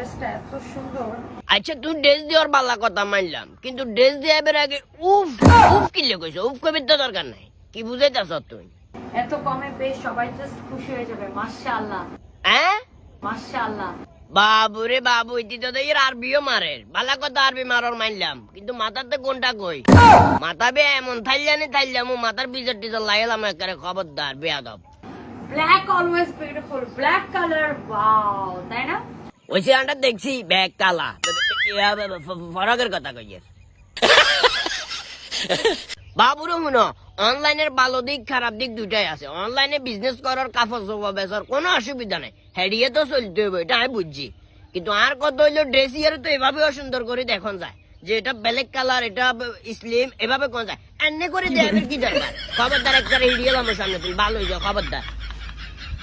ড্রেসটা এত সুন্দর। আচ্ছা তুই ড্রেস দেওয়ার বালা কথা মানলাম, কিন্তু ড্রেস দেওয়ার আগে উফ উফ কিলে কইছো, উফ কবির তো দরকার নাই। কি বুঝাইতাছ তুই? এত কমে পেয়ে সবাই জাস্ট খুশি হয়ে যাবে। মাশাআল্লাহ হ্যাঁ মাশাআল্লাহ। বাবু রে বাবু, ইতি তো এর আরবিও মারে, বালা কথা আরবি মারার মানলাম, কিন্তু মাথাতে কোনটা কই? মাথা বে এমন থাইলানি থাইলাম, মাথার পিছর টিছর লাগালাম একেবারে, খবরদার বেয়াদব। Black always beautiful, black colour, wow, তাই না? ওই সিনেমাটা দেখছি ব্যাগ কালা, ফরকের কথা কইয়ের। বাবুরও শুনো, অনলাইনের ভালো দিক খারাপ দিক দুটাই আছে। অনলাইনে বিজনেস করার কাপড় চোপড় বেচার কোনো অসুবিধা নাই, হেডিয়ে তো চলতে হবে, এটা আমি বুঝছি। কিন্তু আর কত হইলো ড্রেস ইয়ারে তো এভাবে সুন্দর করে দেখুন যায় যে এটা ব্ল্যাক কালার, এটা স্লিম, এভাবে কোন যায় এনে করে দেয় কি দরকার? খবরদার একটা হিডিয়ে আমার সামনে তুমি ভালো হয়ে যাও, খবরদার।